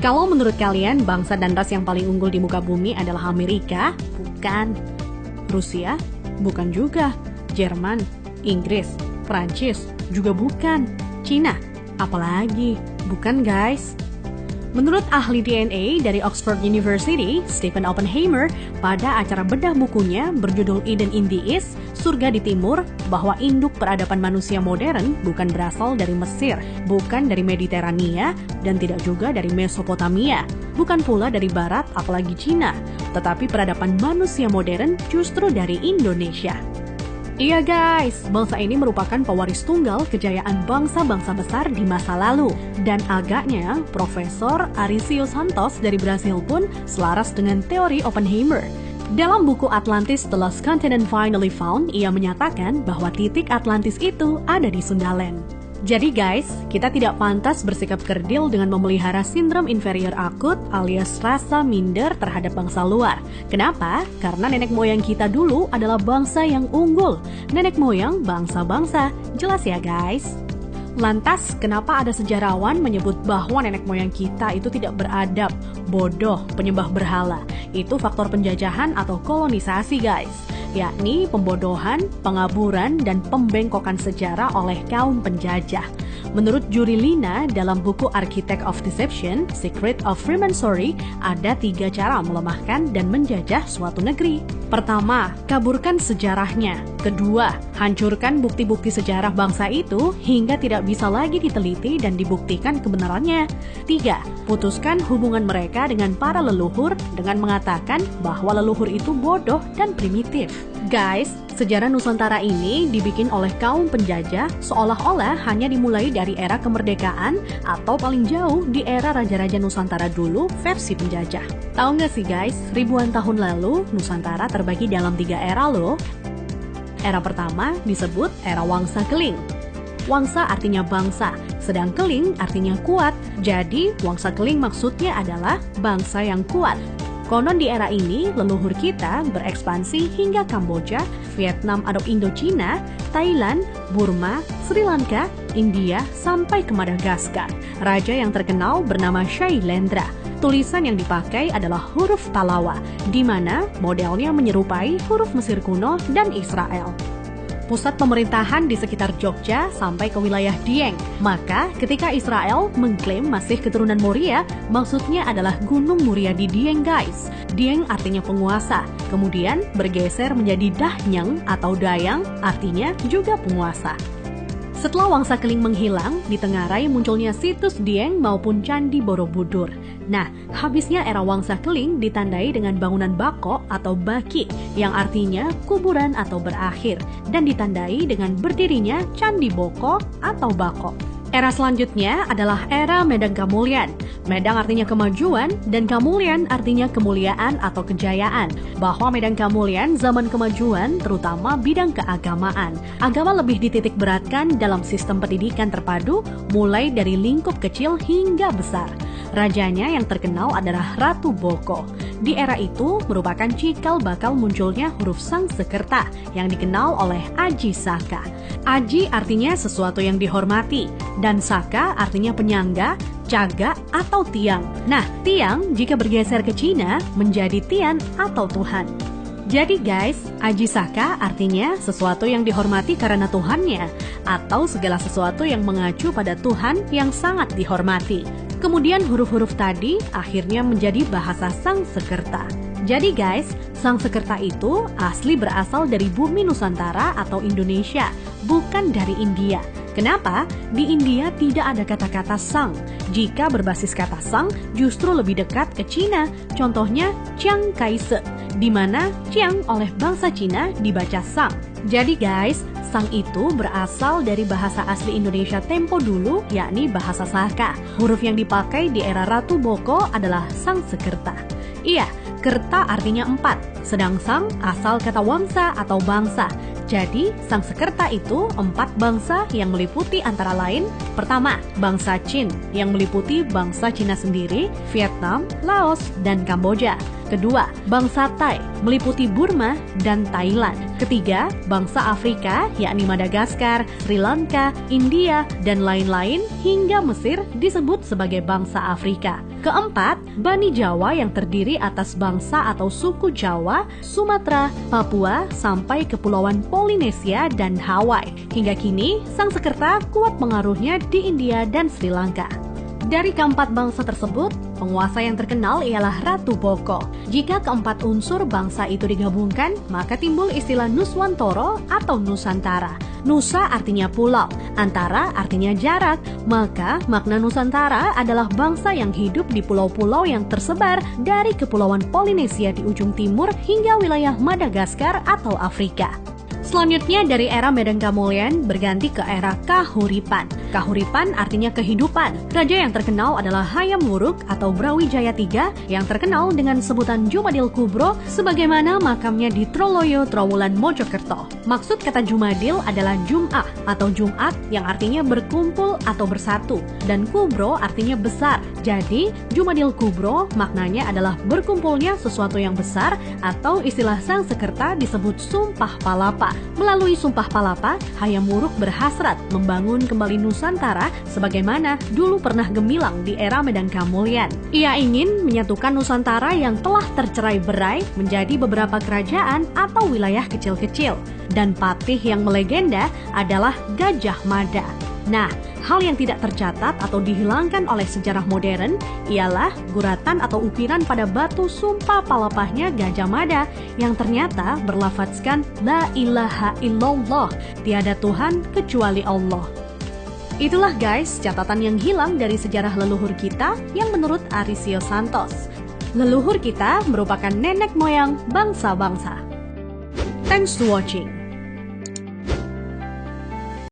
Kalau menurut kalian bangsa dan ras yang paling unggul di muka bumi adalah Amerika? Bukan. Rusia? Bukan juga. Jerman? Inggris? Prancis? Juga bukan. Cina? Apalagi? Bukan guys. Menurut ahli DNA dari Oxford University, Stephen Oppenheimer, pada acara bedah bukunya berjudul Eden in the East, Surga di Timur, bahwa induk peradaban manusia modern bukan berasal dari Mesir, bukan dari Mediterania, dan tidak juga dari Mesopotamia, bukan pula dari Barat apalagi Cina, tetapi peradaban manusia modern justru dari Indonesia. Iya guys, bangsa ini merupakan pewaris tunggal kejayaan bangsa-bangsa besar di masa lalu. Dan agaknya, Profesor Arício Santos dari Brasil pun selaras dengan teori Oppenheimer. Dalam buku Atlantis The Lost Continent Finally Found, ia menyatakan bahwa titik Atlantis itu ada di Sundaland. Jadi guys, kita tidak pantas bersikap kerdil dengan memelihara sindrom inferior akut alias rasa minder terhadap bangsa luar. Kenapa? Karena nenek moyang kita dulu adalah bangsa yang unggul. Nenek moyang bangsa-bangsa. Jelas ya guys? Lantas, kenapa ada sejarawan menyebut bahwa nenek moyang kita itu tidak beradab, bodoh, penyembah berhala? Itu faktor penjajahan atau kolonisasi guys. Yakni pembodohan, pengaburan, dan pembengkokan sejarah oleh kaum penjajah. Menurut Juri Lina dalam buku Architect of Deception, Secret of Freemasonry, ada 3 cara melemahkan dan menjajah suatu negeri. Pertama, kaburkan sejarahnya. Kedua, hancurkan bukti-bukti sejarah bangsa itu hingga tidak bisa lagi diteliti dan dibuktikan kebenarannya. 3, putuskan hubungan mereka dengan para leluhur dengan mengatakan bahwa leluhur itu bodoh dan primitif. Guys, sejarah Nusantara ini dibikin oleh kaum penjajah seolah-olah hanya dimulai dari era kemerdekaan atau paling jauh di era Raja-Raja Nusantara dulu versi penjajah. Tahu nggak sih guys, ribuan tahun lalu Nusantara terbagi dalam 3 era loh. Era pertama disebut era Wangsa Keling. Wangsa artinya bangsa, sedang Keling artinya kuat. Jadi Wangsa Keling maksudnya adalah bangsa yang kuat. Konon di era ini, leluhur kita berekspansi hingga Kamboja, Vietnam atau Indochina, Thailand, Burma, Sri Lanka, India, sampai ke Madagaskar. Raja yang terkenal bernama Shailendra. Tulisan yang dipakai adalah huruf Talawa, di mana modelnya menyerupai huruf Mesir kuno dan Israel. Pusat pemerintahan di sekitar Jogja sampai ke wilayah Dieng. Maka ketika Israel mengklaim masih keturunan Moria, maksudnya adalah Gunung Muria di Dieng guys. Dieng artinya penguasa, kemudian bergeser menjadi Dahnyang atau Dayang, artinya juga penguasa. Setelah Wangsa Keling menghilang, ditengarai munculnya situs Dieng maupun Candi Borobudur. Nah, habisnya era Wangsa Keling ditandai dengan bangunan Bako atau Baki, yang artinya kuburan atau berakhir, dan ditandai dengan berdirinya Candi Boko atau Bako. Era selanjutnya adalah era Medang Kamulyan. Medang artinya kemajuan dan Kamulyan artinya kemuliaan atau kejayaan. Bahwa Medang Kamulyan zaman kemajuan terutama bidang keagamaan. Agama lebih dititik beratkan dalam sistem pendidikan terpadu mulai dari lingkup kecil hingga besar. Rajanya yang terkenal adalah Ratu Boko. Di era itu merupakan cikal bakal munculnya huruf Sangsekerta yang dikenal oleh Aji Saka. Aji artinya sesuatu yang dihormati dan Saka artinya penyangga, caga atau tiang. Nah, tiang jika bergeser ke Cina menjadi tian atau Tuhan. Jadi guys, Aji Saka artinya sesuatu yang dihormati karena Tuhannya atau segala sesuatu yang mengacu pada Tuhan yang sangat dihormati. Kemudian huruf-huruf tadi akhirnya menjadi bahasa Sangsekerta. Jadi guys, Sangsekerta itu asli berasal dari bumi Nusantara atau Indonesia, bukan dari India. Kenapa? Di India tidak ada kata-kata sang. Jika berbasis kata sang, justru lebih dekat ke Cina. Contohnya Chiang Kai-shek, di mana Chiang oleh bangsa Cina dibaca sang. Jadi guys, sang itu berasal dari bahasa asli Indonesia tempo dulu, yakni bahasa Saka. Huruf yang dipakai di era Ratu Boko adalah Sangsekerta. Iya, kerta artinya 4, sedang sang asal kata wangsa atau bangsa. Jadi, Sangsekerta itu 4 bangsa yang meliputi antara lain, pertama, bangsa Qin yang meliputi bangsa Cina sendiri, Vietnam, Laos, dan Kamboja. Kedua, bangsa Thai meliputi Burma dan Thailand. Ketiga, bangsa Afrika, yakni Madagaskar, Sri Lanka, India, dan lain-lain hingga Mesir disebut sebagai bangsa Afrika. Keempat, Bani Jawa yang terdiri atas bangsa atau suku Jawa, Sumatera, Papua, sampai Kepulauan Polinesia dan Hawaii. Hingga kini, Sangsekerta kuat pengaruhnya di India dan Sri Lanka. Dari keempat bangsa tersebut, penguasa yang terkenal ialah Ratu Boko. Jika keempat unsur bangsa itu digabungkan, maka timbul istilah Nuswantara atau Nusantara. Nusa artinya pulau, antara artinya jarak, maka makna Nusantara adalah bangsa yang hidup di pulau-pulau yang tersebar dari Kepulauan Polinesia di ujung timur hingga wilayah Madagaskar atau Afrika. Selanjutnya dari era Medan Kamulyan berganti ke era Kahuripan. Kahuripan artinya kehidupan. Raja yang terkenal adalah Hayam Wuruk atau Brawijaya III yang terkenal dengan sebutan Jumadil Kubro sebagaimana makamnya di Troloyo, Trowulan, Mojokerto. Maksud kata Jumadil adalah Jum'ah atau Jumat yang artinya berkumpul atau bersatu dan Kubro artinya besar. Jadi Jumadil Kubro maknanya adalah berkumpulnya sesuatu yang besar atau istilah Sangsekerta disebut Sumpah Palapa. Melalui Sumpah Palapa, Hayam Wuruk berhasrat membangun kembali Nusantara sebagaimana dulu pernah gemilang di era Medan Kamulyan. Ia ingin menyatukan Nusantara yang telah tercerai-berai menjadi beberapa kerajaan atau wilayah kecil-kecil. Dan patih yang melegenda adalah Gajah Mada. Nah, hal yang tidak tercatat atau dihilangkan oleh sejarah modern ialah guratan atau ukiran pada batu sumpah palapahnya Gajah Mada yang ternyata berlafadzkan La ilaha illallah, tiada Tuhan kecuali Allah. Itulah guys catatan yang hilang dari sejarah leluhur kita yang menurut Arisio Santos. Leluhur kita merupakan nenek moyang bangsa-bangsa. Thanks to watching.